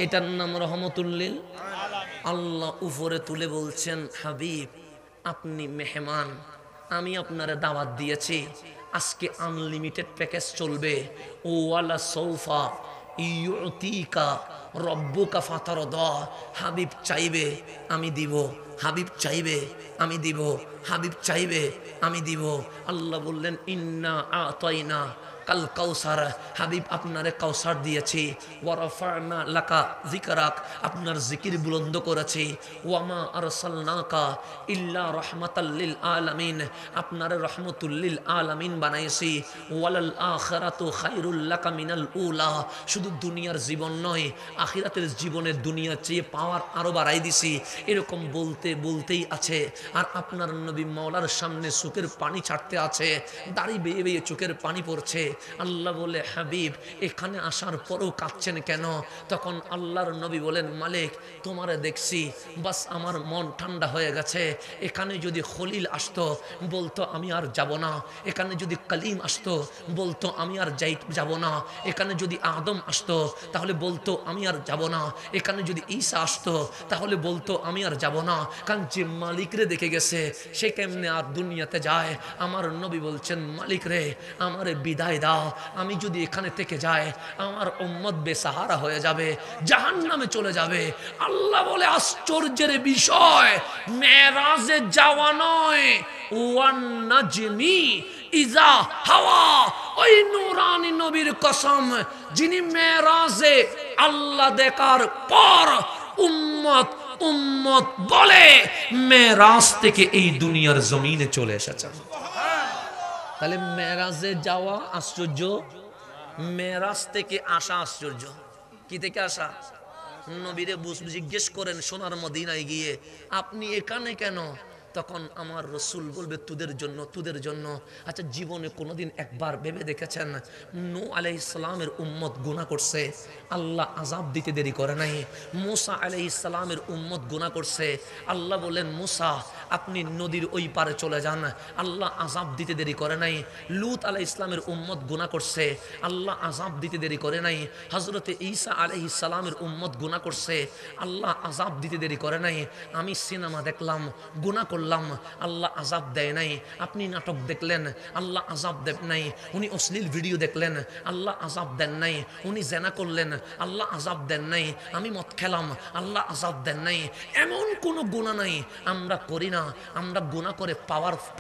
এটার নাম রহমতুল্লিল আল্লাহ উপরে তুলে বলছেন, হাবিব আপনি মেহমান, আমি আপনারে দাওয়াত দিয়েছি, আজকে আনলিমিটেড প্যাকেজ চলবে। ও ওয়ালা সৌফা ইউতিকা রব্বুকা ফাতারদা। হাবিব চাইবে আমি দিব, হাবিব চাইবে আমি দিব, হাবিব চাইবে আমি দিব। আল্লাহ বললেন ইন্না আতাইনা কাল কাউসার, হাবিব আপনারে কাউসার দিয়েছি। ওয়ারাফানা লাকা যিকরাক, আপনার জিকির বুলন্দ করেছি। ওয়ামা আরসালনাকা ইল্লা রাহমাতাল লিল আলামিন, আপনারে রহমতুল লিল আলামিন বানাইছি। ওয়ালাল আখিরাতু খায়রুল লাকা মিনাল উলা, শুধু দুনিয়ার জীবন নয়, আখিরাতের জীবনের দুনিয়ার চেয়ে পাওয়ার আরো বাড়াই দিছি। এরকম বলতে বলতেই আছে, আর আপনার নবী মাওলার সামনে চোখের পানি ছাড়তে আছে, দাড়ি বেয়ে বেয়ে চোখের পানি পড়ছে। আল্লাহ বলে, হাবিব এখানে আসার পরেও কাঁদছেন কেন? তখন আল্লাহর নবী বলেন, মালিক তোমারে দেখছি, বাস আমার মন ঠান্ডা হয়ে গেছে। এখানে যদি খলিল আসতো বলতো আমি আর যাব না, এখানে যদি কালিম আসতো বলতো আমি আর যাব না, এখানে যদি আদম আসতো তাহলে বলতো আমি আর যাব না, এখানে যদি ঈসা আসতো তাহলে বলতো আমি আর যাব না। কারণ যে মালিকরে দেখে গেছে সে কেমনে আর দুনিয়াতে যায়? আমার নবী বলছেন, মালিক রে আমারে বিদায় দাও, আমি যদি এখানে থেকে যাই আমার উম্মত বেসাহারা হয়ে যাবে, জাহান্নামে চলে যাবে। আল্লাহ বলে, আশ্চর্যের বিষয়, মেরাজে যাওয়া নয়, ওয়ান নাজমি ইজা হাওয়া, ওই নূরানী নবীর কসম, যিনি মেরাজে আল্লাহ দেখার পর উম্মত উম্মত বলে মেরাজ থেকে এই দুনিয়ার জমিনে চলে এসেছেন। তাহলে মেরাজে যাওয়া আশ্চর্য, মেরাজ থেকে আসা আশ্চর্য। কি থেকে আসা? নবীরে জিজ্ঞেস করেন সোনার মদিনায় গিয়ে, আপনি এখানে কেন? তখন আমার রসুল বলবে, তোদের জন্য, তোদের জন্য। আচ্ছা, জীবনে কোনোদিন একবার ভেবে দেখেছেন নূহ আলাইহিস সালামের উম্মত গুনাহ করছে, আল্লাহ আযাব দিতে দেরি করে নাই। মূসা আলাইহিস সালামের উম্মত গুনাহ করছে, আল্লাহ বলেন মূসা আপনি নদীর ওই পারে চলে যান, আল্লাহ আযাব দিতে দেরি করে নাই। লূত আলাইহিস সালামের উম্মত গুনাহ করছে, আল্লাহ আযাব দিতে দেরি করে নাই। হযরতে ঈসা আলাইহিস সালামের উম্মত গুনাহ করছে, আল্লাহ আযাব দিতে দেরি করে নাই। আমি সিনেমা দেখলাম, গুনাহ করলাম, আল্লাহ আযাব দেয় নাই। আপনি নাটক দেখলেন, আল্লাহ আযাব দেন নাই। উনি অশ্লীল ভিডিও দেখলেন, আল্লাহ আযাব দেন নাই। উনি জেনা করলেন, আল্লাহ আযাব দেন নাই। আমি মদ খেলাম, আল্লাহ আযাব দেন নাই। এমন কোনো গুনাহ নাই আমরা করি না। আমরা গুনাহ করে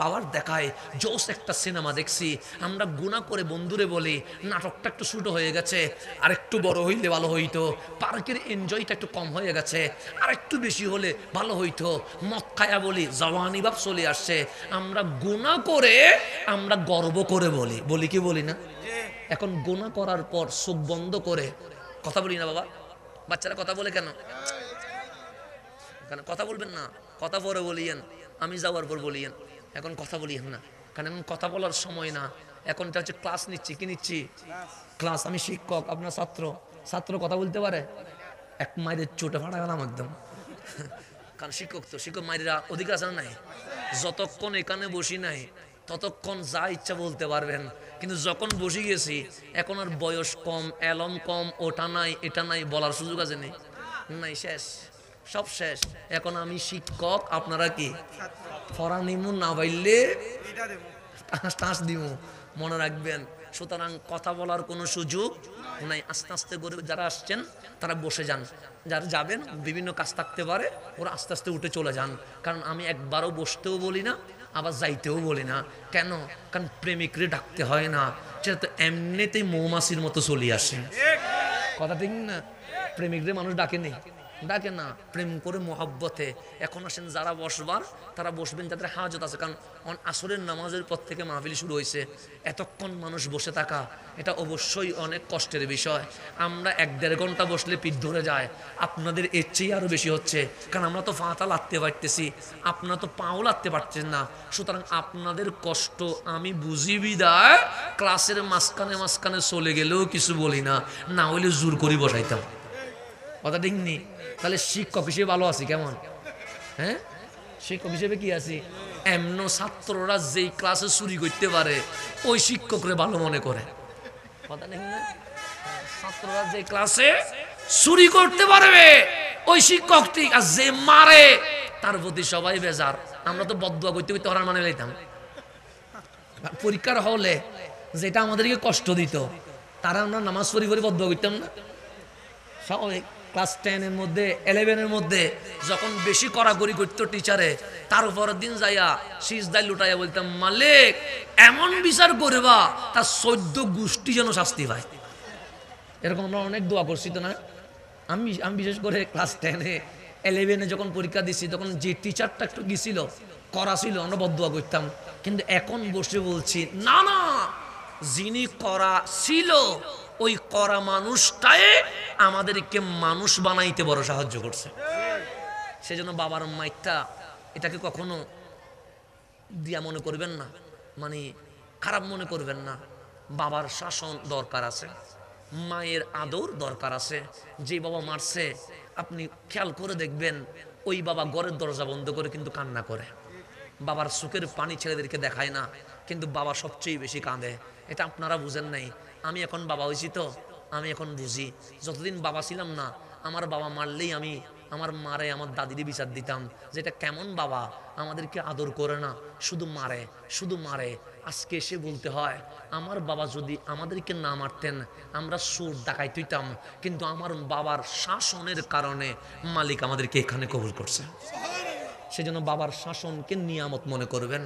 পাওয়ার দেখায় জোস একটা সিনেমা দেখছি, আমরা গুনাহ করে বন্ধুরে বলি নাটকটা একটু ছোট হয়ে গেছে, আর একটু বড় হইলে ভালো হইতো, পার্কের এনজয়টা একটু কম হয়ে গেছে, আর একটু বেশি হলে ভালো হইতো, মদ খায়া বলি জওয়ানি ভাব চলে আসছে। আমরা গুনাহ করে আমরা গর্ব করে বলি, বলি কি বলি না? এখন গুনাহ করার পর চোখ বন্ধ করে কথা বলি না বাবা? বাচ্চারা কথা বলে কেন? কথা বলবেন না, কথা পরে বলিয়েন, আমি যাওয়ার পর বলিয়েন, এখন কথা বলিয়েন না, কারণ এখন কথা বলার সময় না। এখন এটা হচ্ছে ক্লাস নিচ্ছি, কি নিচ্ছি? ক্লাস। আমি শিক্ষক, আপনার ছাত্র। ছাত্র কথা বলতে পারে? এক মায়ের চোটে ফাটা গেলাম একদম, কারণ শিক্ষক তো, শিক্ষক মায়ের অধিকার আছে না? নাই। যতক্ষণ এখানে বসি নাই ততক্ষণ যা ইচ্ছা বলতে পারবেন, কিন্তু যখন বসে গেছি এখন আর বয়স কম, এলম কম, ওটা নাই এটা নাই, বলার সুযোগ আছে নেই, নাই, শেষ, সব শেষ। এখন আমি শিক্ষক, আপনারা কি? ফরা নিমু না পাইলে টাস দিব, মনে রাখবেন। সুতরাং কথা বলার কোনো সুযোগ নাই। আস্তে আস্তে করে যারা আসছেন তারা বসে যান, যারা যাবেন বিভিন্ন কাজ থাকতে পারে ওরা আস্তে আস্তে উঠে চলে যান। কারণ আমি একবারও বসতেও বলি না, আবার যাইতেও বলি না। কেন? কারণ প্রেমিকরে ডাকতে হয় না, সেটা তো এমনিতেই মৌমাছির মতো চলে আসে। কথা ঠিক না? প্রেমিকরে মানুষ ডাকেনি, ডাকে না, প্রেম করে মহব্বতে। এখন আসেন যারা বসবার তারা বসবেন যাদের হাজত আছে, কারণ আসরের নামাজের পর থেকে মাহফিল শুরু হয়েছে, এতক্ষণ মানুষ বসে থাকা এটা অবশ্যই অনেক কষ্টের বিষয়। আমরা 1-1.5 ঘন্টা বসলে পিঠ ধরে যায়, আপনাদের এর চেয়ে আরও বেশি হচ্ছে, কারণ আমরা তো ফাঁতা লাগতে পারতেছি, আপনারা তো পাও লাগতে পারছেন না। সুতরাং আপনাদের কষ্ট আমি বুঝি বিদায় ক্লাসের মাঝখানে মাঝখানে চলে গেলেও কিছু বলি না, না হইলে জোর করি বসাইতাম। কথা ঠিক নেই? তাহলে শিক্ষক হিসেবে ভালো আছি কেমন? হ্যাঁ, শিক্ষক হিসেবে কি আছি? এমন ছাত্ররা যেই ক্লাসে চুরি করতে পারে ওই শিক্ষকরে ভালো মনে করে। কথা ঠিক না? ছাত্ররা যে ক্লাসে চুরি করতে পারবে ওই শিক্ষক ঠিক, আর যে মারে তার প্রতি সবাই বেজার। আমরা তো বদদুয়া করতে করতে ওরা মানে লাইতাম পরীক্ষার হলে, যেটা আমাদেরকে কষ্ট দিত তারা আমরা নামাজ পড়ি পড়ি বদদুয়া করতাম না। স্বাভাবিক ক্লাস 10 এর মধ্যে 11 এর মধ্যে যখন বেশি কড়াকড়ি করতো টিচারে, তার উপরের দিন যাইয়া সিজদায় লুটাইয়া বলতাম, মালিক এমন বিচার করবা তার 14 গোষ্ঠী যেন শাস্তি পায়। এরকম আমরা অনেক দোয়া করছি তো না। আমি বিশেষ করে ক্লাস 10-এ 11-এ যখন পরীক্ষা দিচ্ছি, তখন যে টিচারটা একটু গেছিল করা ছিল, আমরা বদদুয়া করতাম। কিন্তু এখন বসে বলছি, না না, যিনি করা ছিল ওই করা মানুষটাই আমাদেরকে মানুষ বানাইতে বড় সাহায্য করছে। সেজন্য বাবার মাইকটা এটাকে কখনো দিয়া মনে করবেন না, মানে খারাপ মনে করবেন না। বাবার শাসন দরকার আছে, মায়ের আদর দরকার আছে। যে বাবা মারছে আপনি খেয়াল করে দেখবেন, ওই বাবা ঘরের দরজা বন্ধ করে কিন্তু কান্না করে, বাবার চোখের পানি ছেলেদেরকে দেখায় না, কিন্তু বাবা সবচেয়ে বেশি কাঁদে। এটা আপনারা বুঝেন নাই। আমি এখন বাবা হয়েছি তো আমি এখন বুঝি। যতদিন বাবা ছিলাম না, আমার বাবা মারলেই আমি আমার মারে আমার দাদিরই বিচার দিতাম, যেটা কেমন বাবা, আমাদেরকে আদর করে না, শুধু মারে শুধু মারে। আজকে এসে বলতে হয়, আমার বাবা যদি আমাদেরকে না মারতেন আমরা সুর ডাকাইতে হইতাম, কিন্তু আমার বাবার শাসনের কারণে মালিক আমাদেরকে এখানে কবুল করছে। সেজন্য বাবার শাসনকে নিয়ামত মনে করবেন,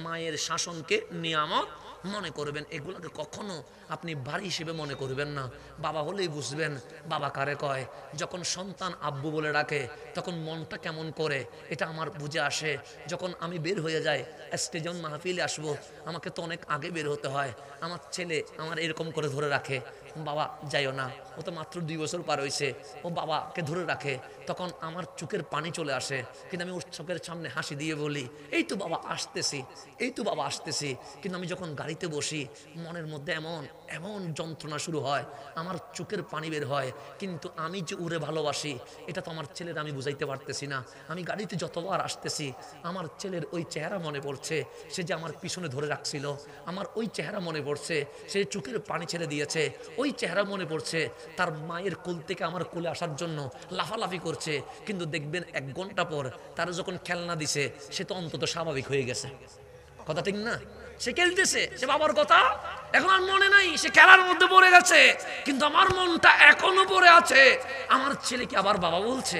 মায়ের শাসনকে নিয়ামত মনে করবেন। এগুলোকে কখনো আপনি বাড়ি হিসেবে মনে করবেন না। বাবা হলেই বুঝবেন বাবা কারে কয়। যখন সন্তান আব্বু বলে ডাকে তখন মনটা কেমন করে এটা আমার বুঝে আসে। যখন আমি বের হয়ে যাই স্টেজন মাহফিলে আসবো, আমাকে তো অনেক আগে বের হতে হয়। আমার ছেলে আমার এরকম করে ধরে রাখে, বাবা যাইও না, ও তো মাত্র 2 বছর পার হয়েছে, ও বাবাকে ধরে রাখে। তখন আমার চোখের পানি চলে আসে, কিন্তু আমি ওর চোখের সামনে হাসি দিয়ে বলি, এই তো বাবা আসতেছি, এই তো বাবা আসতেছি। কিন্তু আমি যখন গাড়িতে বসি মনের মধ্যে এমন এমন যন্ত্রণা শুরু হয়, আমার চোখের পানি বের হয়। কিন্তু আমি যে উড়ে ভালোবাসি এটা তো আমার ছেলের আমি বুঝাইতে পারতেছি না। আমি গাড়িতে যতবার আসতেছি আমার ছেলের ওই চেহারা মনে পড়ছে, সে যে আমার পিছনে ধরে রাখছিল। আমার ওই চেহারা মনে পড়ছে, সে চোখের পানি ছেড়ে দিয়েছে। ওই চেহারা মনে পড়ছে, তার মায়ের কোল থেকে আমার কোলে আসার জন্য লাফালাফি করছে। কিন্তু দেখবেন 1 ঘন্টা পর তার যখন খেলনা দিছে, সে তো অন্তত স্বাভাবিক হয়ে গেছে। কথা ঠিক না? সে খেলতেছে, সে বাবার কথা এখন আর মনে নাই, সে খেলার মধ্যে পড়ে গেছে। কিন্তু আমার মনটা এখনো পড়ে আছে, আমার ছেলেকে আবার বাবা বলছে,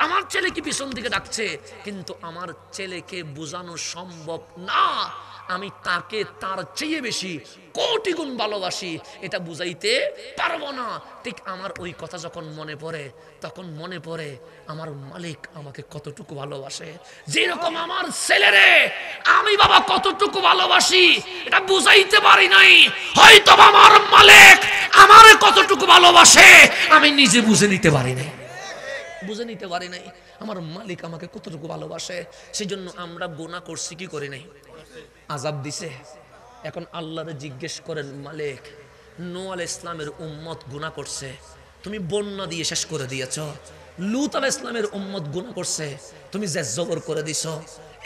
আমার ছেলে কি পিছন দিকে ডাকছে। কিন্তু আমার ছেলেকে বোঝানো সম্ভব না আমি তাকে তার চেয়ে বেশি কোটি গুণ ভালোবাসি, এটা বুঝাইতে পারবো না। ঠিক আমার ওই কথা যখন মনে পড়ে, তখন মনে পড়ে আমার মালিক আমাকে কতটুকু ভালোবাসে। যেরকম আমার ছেলেরে আমি বাবা কতটুকু ভালোবাসি এটা বুঝাইতে পারি নাই। হয়তো আমার মালিক আমারে কতটুকু ভালোবাসে আমি নিজে বুঝে নিতে পারি নাই, বুঝে নিতে পারি নাই আমার মালিক আমাকে কতটুকু ভালোবাসে। সেই জন্য আমরা গুনাহ করছি কি করি নাই, আযাব দিছে। এখন আল্লাহরে জিজ্ঞেস করেন, মালিক নূহ আলাইহিস সালামের উম্মত গুনাহ করছে, তুমি বন্যা দিয়ে শেষ করে দিয়েছো। লূত আলাইহিস সালামের উম্মত গুনাহ করছে, তুমি জবর করে দিছো।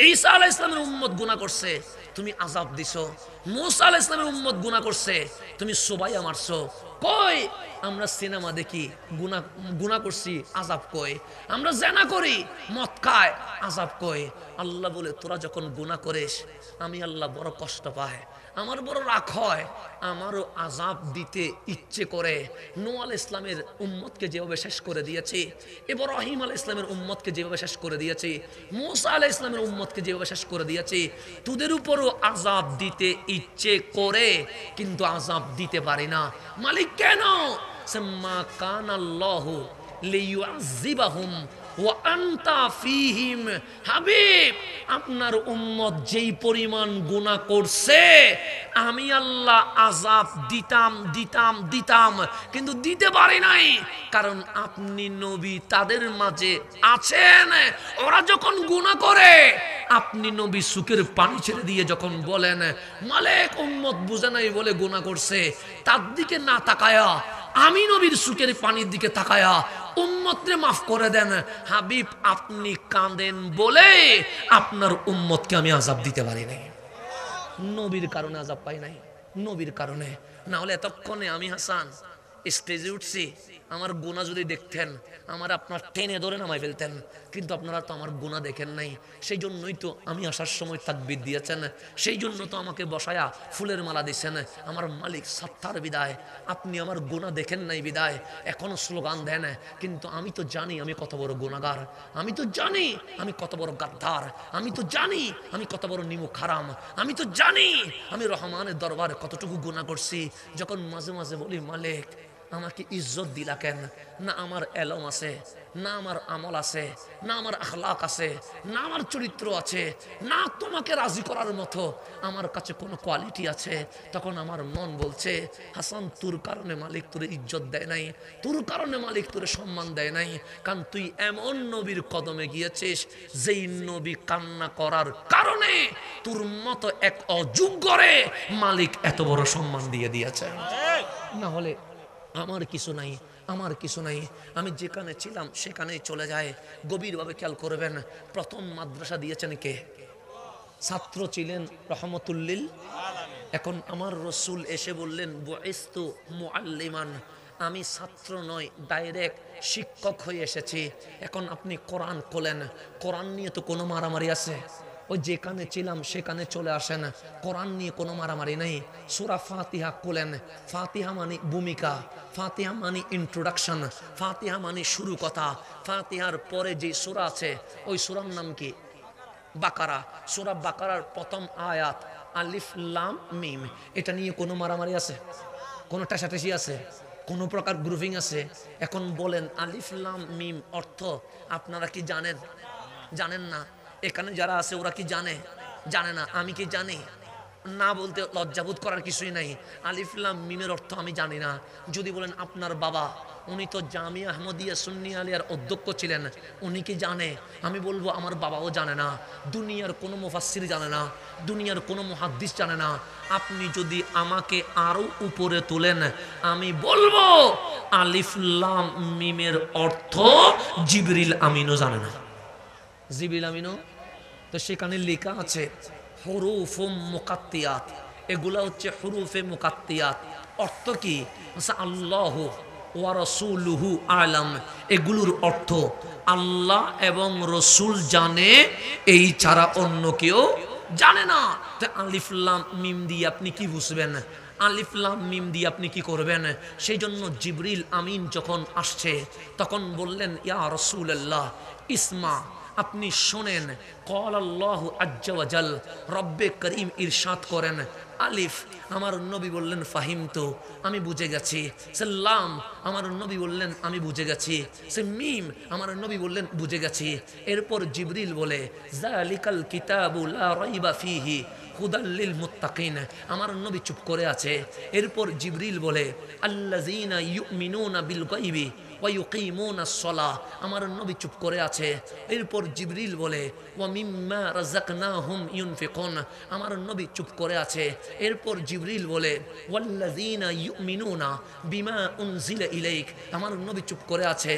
ঈসা আলাইহিস সালামের উম্মত গুনাহ করছে, তুমি আযাব দিছো। মূসা আলাইহিস সালামের উম্মত গুনাহ করছে, তুমি সুবাইয়া মারছো। কই আমরা সিনেমা দেখি গুনাহ করছি, আযাব কই। আমরা জেনা করি, মদ খাই, আযাব কই। আল্লাহ বলে, তোরা যখন গুনাহ করিস আমি আল্লাহ বড় কষ্ট পাই, আমার বড় রাগ হয়, আমারও আযাব দিতে ইচ্ছে করে। নূহ আলাইহিস সালামের উম্মতকে যেভাবে শেষ করে দিয়েছি, ইব্রাহিম আলাইহিস সালামের উম্মতকে যেভাবে শেষ করে দিয়েছি, মূসা আলাইহিস সালামের উম্মতকে যেভাবে শেষ করে দিয়েছি, তোদের উপরও আযাব দিতে ইচ্ছে করে, কিন্তু আযাব দিতে পারি না। মালিক কেন? সাম্মা কানাল্লাহু লিয়ুযিবাহুম ওয়া আনতা ফীহিম। হাবিব, আপনার উম্মত যেই পরিমাণ গুনাহ করছে আমি আল্লাহ আযাব দিতাম দিতাম দিতাম, কিন্তু দিতে পারি নাই, কারণ আপনি নবী তাদের মাঝে আছেন। ওরা যখন গুনাহ করে আপনি নবী সুখের পানি ছেড়ে দিয়ে যখন বলেন, মালিক উম্মত বুঝে নাই বলে গুনাহ করছে, তার দিকে না তাকায়া আমি নবীর সুখের পানির দিকে তাকায়া উম্মতরে মাফ করে দেন। হাবিব, আপনি কাঁদেন বলে আপনার উম্মতকে আমি আযাব দিতে পারি নাই। নবীর কারণে আযাব পাই নাই, নবীর কারণে। না হলে এতক্ষণে আমি হাসান স্টেজে উঠছি, আমার গুনাহ যদি দেখতেন আমার আপনার টেনে ধরে নামাই ফেলতেন, কিন্তু আপনারা তো আমার গুনাহ দেখেন নাই। সেই জন্যই তো আমি আসার সময় তাকবীর দিয়েছেন, সেই জন্য তো আমাকে বসায়া ফুলের মালা দিয়েছেন। আমার মালিক সত্তার বিদায়, আপনি আমার গুনাহ দেখেন নাই বিদায় এখনো স্লোগান দেন। কিন্তু আমি তো জানি আমি কত বড় গুনাহগার, আমি তো জানি আমি কত বড় গাদ্দার, আমি তো জানি আমি কত বড় নিমুখ হারাম, আমি তো জানি আমি রহমানের দরবারে কতটুকু গুনাহ করছি। যখন মাঝে মাঝে বলি মালিক আমাকে ইজ্জত দিলা কেন, না আমার এলম আছে, না আমার আমল আছে, না আমার আখলাক আছে, না আমার চরিত্র আছে, না তোমাকে রাজি করার মতো আমার কাছে কোনো কোয়ালিটি আছে, তখন আমার মন বলছে হাসান তোর কারণে মালিক তোরে ইজ্জত দেয় নাই, তোর কারণে মালিক তোরে সম্মান দেয় নাই, কারণ তুই এমন নবীর কদমে গিয়েছিস যেই নবী কান্না করার কারণে তোর মতো এক অযোগ্যরে মালিক এত বড় সম্মান দিয়ে দিয়েছে। না হলে আমার কিছু নাই, আমার কিছু নাই, আমি যেখানে ছিলাম সেখানেই চলে যায়। গভীরভাবে খেয়াল করবেন, প্রথম মাদ্রাসা দিয়েছেন কে? ছাত্র ছিলেন রহমতুল্লিল। এখন আমার রসুল এসে বললেন বুইস্তু মুআল্লিমান, আমি ছাত্র নয় ডাইরেক্ট শিক্ষক হয়ে এসেছি। এখন আপনি কোরআন খোলেন, কোরআন নিয়ে তো কোনো মারামারি আছে? ওই যেখানে ছিলাম সেখানে চলে আসেন, কোরআন নিয়ে কোনো মারামারি নেই। সূরা ফাতিহা খোলেন, ফাতিহা মানে ভূমিকা, ফাতিহা মানে ইন্ট্রোডাকশন, ফাতিহা মানে শুরু কথা। ফাতিহার পরে যে সূরা আছে ওই সূরার নাম কি? বাকারা। সূরা বাকারার প্রথম আয়াত আলিফ লাম মিম। এটা নিয়ে কোনো মারামারি আছে? কোনো টেসাটেসি আছে? কোনো প্রকার গ্রুপিং আছে? এখন বলেন আলিফ লাম মিম অর্থ আপনারা কি জানেন? জানেন না। এখানে যারা আছে ওরা কি জানে? জানে না। আমি কি জানি? না বলতে লজ্জাবোধ করার কিছুই নাই। আলিফ লাম মিমের অর্থ আমি জানি না। যদি বলেন আপনার বাবা উনি তো জামিয়া আহমদিয়া সুন্নি আলিয়ার অধ্যক্ষ ছিলেন, উনি কি জানে? আমি বলবো আমার বাবাও জানে না, দুনিয়ার কোনো মুফাসসির জানে না, দুনিয়ার কোনো মুহাদ্দিস জানে না। আপনি যদি আমাকে আরো উপরে তোলেন আমি বলবো আলিফ লাম মিমের অর্থ জিবরিল আমিনও জানে না। জিবরিল আমিনও তো সেখানে লেখা আছে হুরুফুম মুকাত্তিয়াত, এগুলা হচ্ছে হুরুফে মুকাত্তিয়াত। অর্থ কি? আল্লাহু ওয়া রাসূলুহু আলাম, এগুলোর অর্থ আল্লাহ এবং রসুল জানে, এই ছাড়া অন্য কেউ জানে না। তো আলিফ লাম মিম দিয়ে আপনি কি বুঝবেন? আলিফ লাম মিম দিয়ে আপনি কি করবেন? সেই জন্য জিবরিল আমিন যখন আসছে তখন বললেন ইয়া রাসূলুল্লাহ ইসমা, আপনি শোনেন। ক্বাল আল্লাহু আজ্জা ওয়া জাল, রব্বে করিম ইরশাদ করেন আলিফ, আমার নবী বললেন ফাহিমতু, আমি বুঝে গেছি। সে লাম, আমার নবী বললেন আমি বুঝে গেছি। সে মিম, আমার নবী বললেন বুঝে গেছি। এরপর জিবরিল বলে যালিকাল কিতাবু লা রাইবা ফীহি হুদাল লিল মুত্তাকিন, আমার নবী চুপ করে আছে। এরপর জিবরিল বলে আল্লাযীনা ইউমিনুনা বিল গায়বি ওয়া ইউকিমুনাস সালাহ, আমার নবী চুপ করে আছে। এরপর জিবরিল বলে ওয়া মিম্মা রাযাকনাহুম ইউনফিকুন, আমার নবী চুপ করে আছে। এরপর জিবরিল বলে ওয়াল্লাযীনা ইউমিনুনা বিমা উনজিলা ইলাইক, আমার নবী চুপ করে আছে।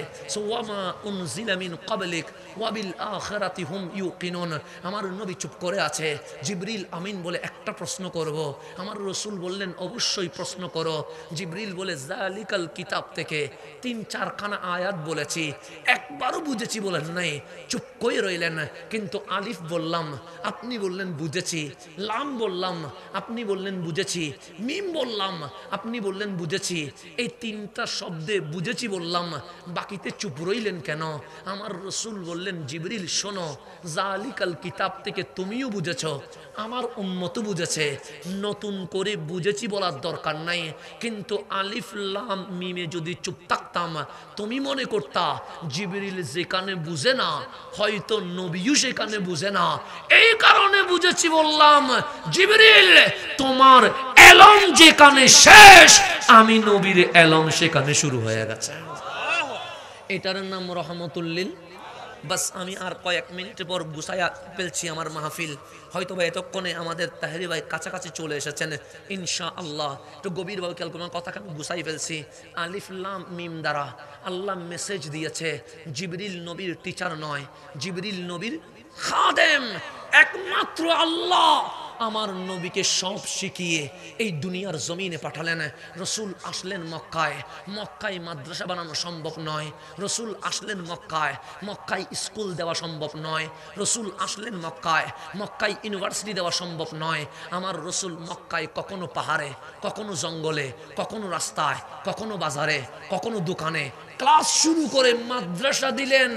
ওয়া মা উনজিলা মিন ক্বাবলিক ওয়া বিল আখিরাতি হুম ইউকিনুন, আমার নবী চুপ করে আছে। জিবরিল আমিন বলে একটা প্রশ্ন করব। আমার রসুল বললেন অবশ্যই প্রশ্ন করো। জিবরিল বলে যালিকাল কিতাব থেকে 3-4 খানা আয়াত বলেছি, একবারও বুঝেছি বলেন নাই, চুপ করে রইলেন। কিন্তু আলিফ বললাম, আপনি বললেন বুঝেছি। লাম বললাম, আপনি বললেন বুঝেছি। মিম বললাম, আপনি বললেন বুঝেছি। এই 3টা শব্দে বুঝেছি বললাম, বাকিতে চুপ রইলেন কেন? আমার রসুল বললেন জিবরিল শোনো, যালিকাল কিতাব থেকে তুমিও বুঝেছ, আমার উম্মতও বুঝেছে, নতুন করে বুঝেছি বলার দরকার নাই। কিন্তু আলিফ লাম মিমে যদি চুপ থাকতাম তুমি মনে করতা জিবরিল যেখানে বুঝে না হয়তো নবীও সেখানে বুঝে না, এই কারণে বুঝেছি বললাম। জিবরিল তোমার এলম যেখানে শেষ, আমি নবীর এলম সেখানে শুরু হয়ে গেছে। এটার নাম রহমতুল্লিল। বাস আমি আর কয়েক মিনিট পর গুছাইয়া ফেলছি আমার মাহফিল। হয়তো বা এতক্ষণে আমাদের তাহেরি ভাই কাছাকাছি চলে এসেছেন ইনশাআল্লাহ। একটু গভীরভাবে খেয়াল করুন, কথাকে আমি গুছাই ফেলছি। আলিফ লাম মিম দ্বারা আল্লাহ মেসেজ দিয়েছে জিবরিল নবীর টিচার নয়, জিবরিল নবীর খাদেম। একমাত্র আল্লাহ আমার নবীকে সব শিখিয়ে এই দুনিয়ার জমিনে পাঠালেন। রসুল আসলেন মক্কায়, মক্কায় মাদ্রাসা বানানো সম্ভব নয়। রসুল আসলেন মক্কায়, মক্কায় স্কুল দেওয়া সম্ভব নয়। রসুল আসলেন মক্কায়, মক্কায় ইউনিভার্সিটি দেওয়া সম্ভব নয়। আমার রসুল মক্কায় কখনো পাহাড়ে, কখনো জঙ্গলে, কখনো রাস্তায়, কখনো বাজারে, কখনো দোকানে ক্লাস শুরু করে মাদ্রাসা দিলেন,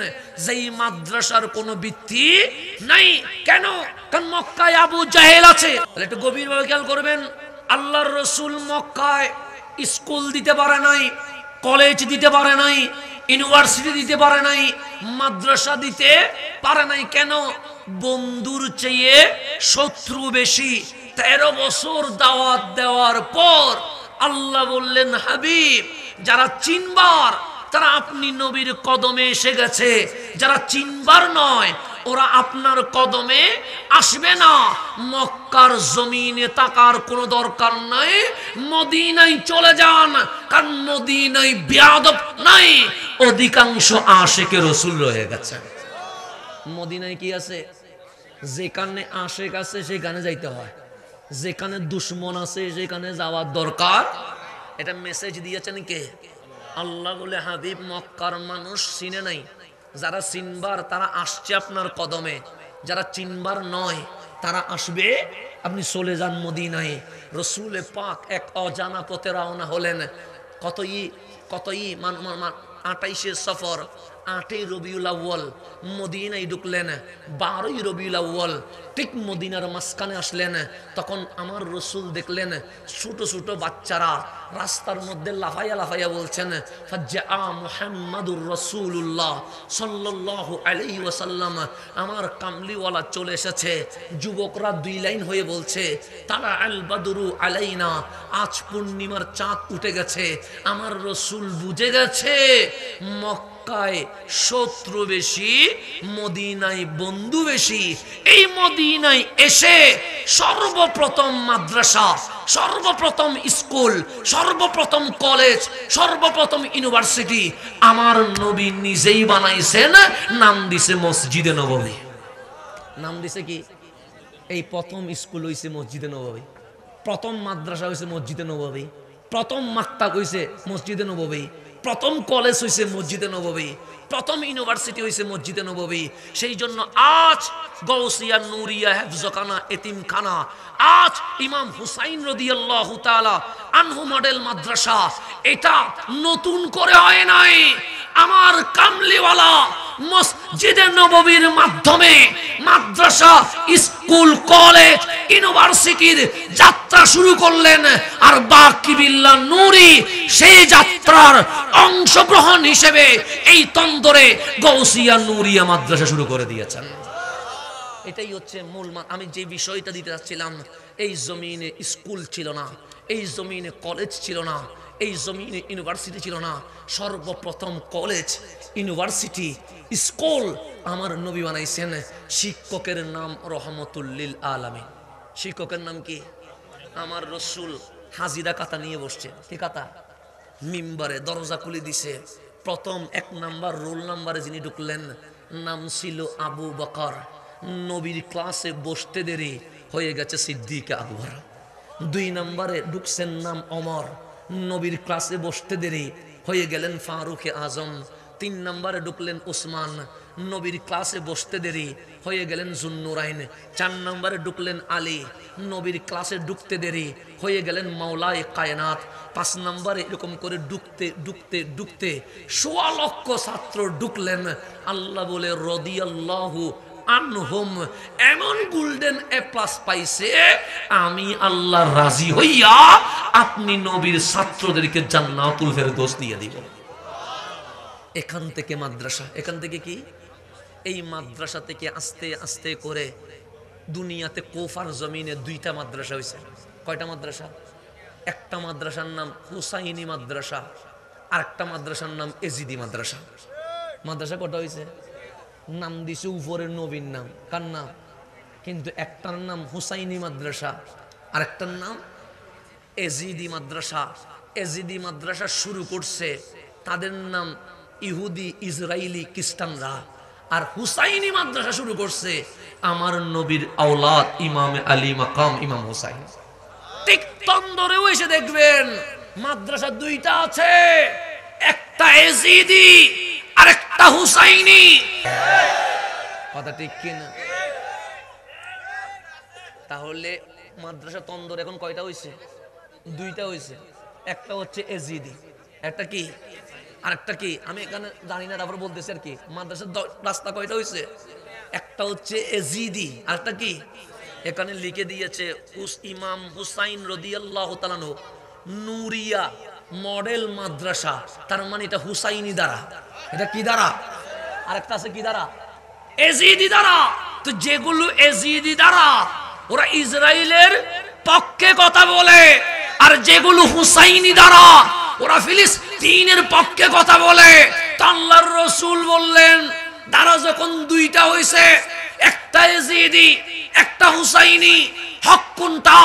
যেই মাদ্রাসার কোনো ভিত্তি নাই। কেন? কারণ মক্কায় আবু জাহেল আছে। একটু গভীরভাবে খেয়াল করবেন, আল্লাহর রসুল মক্কায় স্কুল দিতে পারে নাই, কলেজ দিতে পারে নাই, ইউনিভার্সিটি দিতে পারে নাই, মাদ্রাসা দিতে পারে নাই। কেন? বন্ধুর চেয়ে শত্রু বেশি। 13 বছর দাওয়াত দেওয়ার পর আল্লাহ বললেন, হাবিব, যারা চিনবার তারা আপনি নবীর কদমে এসে গেছে, যারা চিনবার নয় ওরা আপনার কদমে আসবে না। মক্কার জমিনে তাকার কোনো দরকার নাই, মদিনায় চলে যান, কারণ মদিনায় বেয়াদব নাই, অধিকাংশ আশিকে রসুল রয়ে গেছে। মদিনায় কি আছে? যেখানে আশিক আছে সেখানে যাইতে হয়, যেখানে দুশ্মন আছে সেখানে যাওয়ার দরকার। এটা মেসেজ দিয়েছেন কে? আল্লাহ বলে, হাবিব, মক্কার মানুষ চিনে নাই, যারা চিনবার তারা আসছে আপনার কদমে, যারা চিনবার নয় তারা আসবে, আপনি চলে যান মদিনায়। রসুল পাক এক অজানা পথে রওনা হলেন। কতই 28শে সফর, 8ই রবিউল আউয়াল মদিনায় ঢুকলেন। 12ই রবিউল আউয়াল ঠিক মদিনার মাঝখানে আসলেন। তখন আমার রসুল দেখলেন ছোট ছোট বাচ্চারা রাস্তার মধ্যে লাফাইয়া লাফাইয়া বলছেন, ফাজ্জা মুহাম্মাদুর রাসূলুল্লাহ সাল্লাল্লাহু আলাইহি ওয়াসাল্লাম, আমার কামলিওয়ালা চলে এসেছে। যুবকরা 2 লাইন হয়ে বলছে, তারা আল বাদরু আলাইনা, আজ পূর্ণিমার চাঁদ উঠে গেছে। আমার রসুল বুঝে গেছে মক্কায় শত্রু বেশি, মদিনায় বন্ধু বেশি। এই মদিনায় এসে সর্বপ্রথম মাদ্রাসা, সর্বপ্রথম স্কুল, সর্বপ্রথম কলেজ, সর্বপ্রথম ইউনিভার্সিটি আমার নবী নিজেই বানাইছেন। নাম দিছে মসজিদে নববী। নাম দিছে কি? এই প্রথম স্কুল হইছে মসজিদে নববী, প্রথম মাদ্রাসা হইছে মসজিদে নববী, প্রথম মাক্তাব হইছে মসজিদে নববী, প্রথম কলেজ হইছে মসজিদে নববী, প্রথম ইউনিভার্সিটি হইছে মসজিদে নববী। সেই জন্য আজ গৌসিয়া, নুরিয়া, হেফজখানা, এতিমখানা, আজ ইমাম হুসাইন রাদিয়াল্লাহু তাআলা আনহু মডেল মাদ্রাসা, এটা নতুন করে হয় নাই। আমার কামলিওয়ালা মসজিদে নববীর মাধ্যমে মাদ্রাসা, স্কুল, কলেজ, ইউনিভার্সিটির যাত্রা শুরু করলেন। আর বাকি বিল্লাহ নূরি সেই যাত্রার অংশগ্রহণ হিসেবে এই তন্দরে গৌসিয়া নুরিয়া মাদ্রাসা শুরু করে দিয়েছেন। এটাই হচ্ছে মূল। আমি যে বিষয়টা দিতে যাচ্ছিলাম, এই জমিনে স্কুল ছিল না, এই জমিনে কলেজ ছিল না, এই জমিনে ইউনিভার্সিটি ছিল না। সর্বপ্রথম কলেজ, ইউনিভার্সিটি, স্কুল আমার নবী বানাইছেন। শিক্ষকের নাম রহমতুল লিল আলামিন। শিক্ষকের নাম কি? আমার রসুল হাজিরা খাতা নিয়ে বসছে। কি খাতা? মিম্বারে দরজা খুলে দিছে। প্রথম 1 নাম্বার রোল নাম্বারে যিনি ঢুকলেন নাম ছিল আবু বকর। নবীর ক্লাসে বসতে দেরি হয়ে গেছে সিদ্দিক আকবর। 2 নাম্বারে ঢুকছেন নাম ওমর, নবীর ক্লাসে বসতে দেরি হয়ে গেলেন ফারুক আজম। 3 নাম্বারে ঢুকলেন উসমান, নবীর ক্লাসে বসতে দেরি হয়ে গেলেন জুন্নুরাইন। 4 নাম্বারে ঢুকলেন আলী, নবীর ক্লাসে ঢুকতে দেরি হয়ে গেলেন মাওলায়ে কায়নাত। 5 নাম্বারে এরকম করে ঢুকতে ঢুকতে ঢুকতে 1.25 লক্ষ ছাত্র ঢুকলেন। আল্লাহ বলে রাদিয়াল্লাহু আনহুম, এমন গোল্ডেন এ প্লাস পাইছে, আমি আল্লাহ রাজি হইয়া আপনি নবীর ছাত্রদেরকে জান্নাতুল ফেরদৌস দিয়ে দিব। এখান থেকে মাদ্রাসা, এখান থেকে কি? এই মাদ্রাসা থেকে আস্তে আস্তে করে দুনিয়াতে কোফার জমিনে 2টা মাদ্রাসা হয়েছে। কয়টা মাদ্রাসা? একটা মাদ্রাসার নাম হুসাইনি মাদ্রাসা, আর একটা মাদ্রাসার নাম এজিদি মাদ্রাসা। মাদ্রাসা কটা হয়েছে? নাম দিছে উপরের নবীর নাম। কার নাম? কিন্তু একটার নাম হুসাইনি মাদ্রাসা, আর একটার নাম এজিদি মাদ্রাসা। এজিদি মাদ্রাসা শুরু করছে তাদের নাম ইহুদি, ইসরায়েলি, খ্রিস্টানরা। আর হুসাইনি মাদ্রাসা শুরু করছে আমার নবীর আওলাদ ইমাম আলী মাকাম ইমাম হুসাইন। ঠিক তন্দরেও এসে দেখবেন মাদ্রাসা দুইটা আছে, একটা এজিদি আর একটা হুসাইনি। কথা ঠিক কিনা? তাহলে মাদ্রাসা তন্দর এখন কয়টা হইছে? দুইটা হইছে। একটা হচ্ছে এজিদি, একটা কি আরেকটা কি আমি এখানে জানি না, তারপর বলতেছি আর কি। মাদ্রাসার রাস্তা কয়টা হইছে? একটা হচ্ছে এজিদি, আরেকটা কি এখানে লিখে দিয়েছে ইমাম হুসাইন রাদিয়াল্লাহু তাআলা আনহু নূরিয়া মডেল মাদ্রাসা, তার মানে এটা হুসাইনি দ্বারা। এটা কি দ্বারা? আরেকটা আছে কি দ্বারা? এজিদি দ্বারা। তো যেগুলো এজিদি দ্বারা ওরা ইসরায়েলের পক্ষে কথা বলে, আর যেগুলো হুসাইনি দ্বারা ওরা ফিলিস্তিনের পক্ষে কথা বলে। তা আল্লাহর রাসূল বললেন দ্বারা যখন দুইটা হইছে, একটা এজিদি একটা হুসাইনি, হক কোনটা?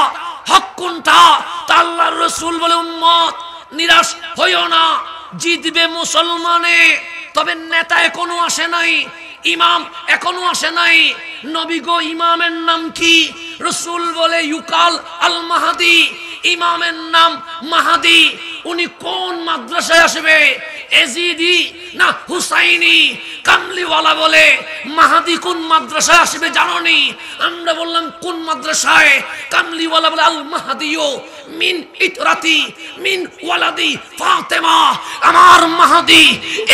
হক কোনটা? তা আল্লাহর রাসূল বলে উম্মত নিরাশ হইও না, জিতবে মুসলমানে। তবে নেতা এখনো আসে নাই, ইমাম এখনো আসে নাই। নবী গো ইমামের নাম কি? রাসূল বলে ইউকাল আল মাহদি, ইমামের নাম মাহাদি। উনি কোন মাদ্রাসায় আসবে? এজিদি না হুসাইনি? কামলিওয়ালা বলে মাহাদি কোন মাদ্রাসায় আসবে জানোনি? আমরা বললাম কোন মাদ্রাসায়? কামলিওয়ালা বলে আল মাহাদিও মিন ইতরাতি মিন ওয়ালাদি ফাতেমা। আমার মাহাদি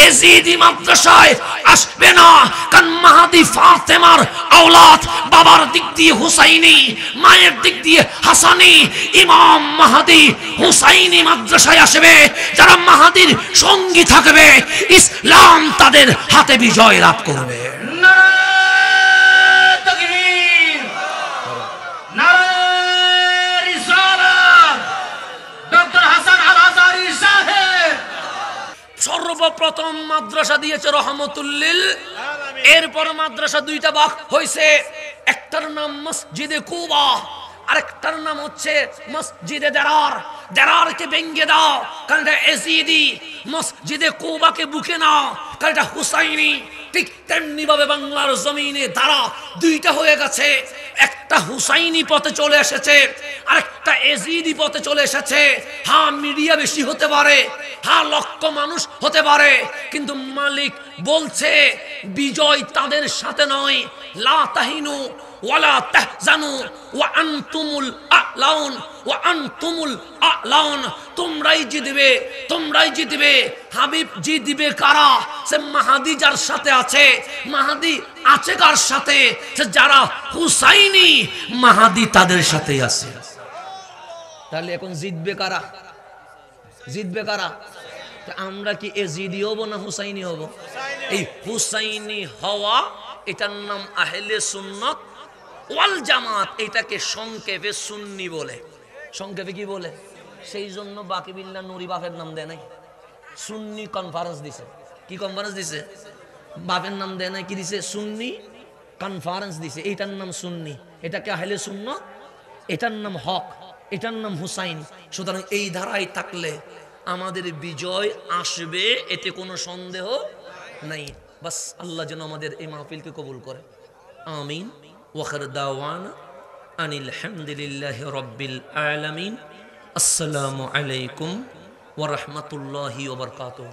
এজিদি মাদ্রাসায় আসবে না, কারণ মাহাদি ফাতেমার আওলাদ, বাবার দিক দিয়ে হুসাইনি, মায়ের দিক দিয়ে হাসানি। ইমাম মাহাদি হুসাইনি মাদ্রাসায় আসবে। যারা মাহাদির সঙ্গী থাকবে ইসলাম তাদের হাতে বিজয় লাভ করবে। নারায়ে তাকবীর, নারায়ে রিসালাত। ডক্টর হাসান আল আজহারী সাহেব সর্বপ্রথম মাদ্রাসা দিয়েছে রহমতুল্লিল। এরপর মাদ্রাসা দুইটা ভাগ হয়েছে, একটার নাম মসজিদে কুবা, আরেকটার নাম হচ্ছে মসজিদে দেরার। দেরারকে ভেঙে দাও কারণ এটা এজিদি, মসজিদে কুবাকে বুকে নাও কারণ এটা হুসাইনি। ঠিক তেমনি ভাবে বাংলার জমিনে দ্বারা দুইটা হয়ে গেছে, একটা হুসাইনি পথে চলে এসেছে, আরেকটা এজিদি পথে চলে এসেছে। হ্যাঁ মিডিয়া বেশি হতে পারে, হ্যাঁ লক্ষ মানুষ হতে পারে, কিন্তু মালিক বলছে বিজয় তাদের সাথে নয়। লা তাহিনু ওয়ালা তাহজানু ওয়া আনতুমুল আ'লাউন ওয়া আনতুমুল আ'লাউন। তোমরাই জিতবে, তোমরাই জিতবে। হাবিব জিতবে কারা? সে মাহাদি যার সাথে আছে। মাহাদি আছে কার সাথে? সে যারা হুসাইনি, মাহাদি তাদের সাথেই আছে। তাহলে এখন জিতবে কারা? জিতবে কারা? আমরা কি এজিদি হব না হুসাইনি হব? এই হুসাইনি হওয়া এটার নাম আহলে সুন্নাত ওয়াল জামাত। এটাকে সংক্ষেপে সুন্নি বলে। সংক্ষেপে কি বলে? সেই জন্য বাকি বিল্লাহ নুরি বাপের নাম দেয় নাই, সুন্নি কনফারেন্স দিছে। কি কনফারেন্স দিছে? বাপের নাম দেয় নাই, কি দিছে? সুন্নি কনফারেন্স দিছে। এটার নাম সুন্নি, এটাকে আহলে সুন্নাত, এটার নাম হক, এটার নাম হুসাইন। সুতরাং এই ধারায় থাকলে আমাদের বিজয় আসবে, এতে কোনো সন্দেহ নাই। বাস আল্লাহ যেন আমাদের এই মাহফিলকে কবুল করে, আমিন। ওয়াখির দাওয়ানা আনিল হামদুলিল্লাহি রাব্বিল আলামিন। আসসালামু আলাইকুম ওয়া রাহমাতুল্লাহি ওয়া বারাকাতুহু।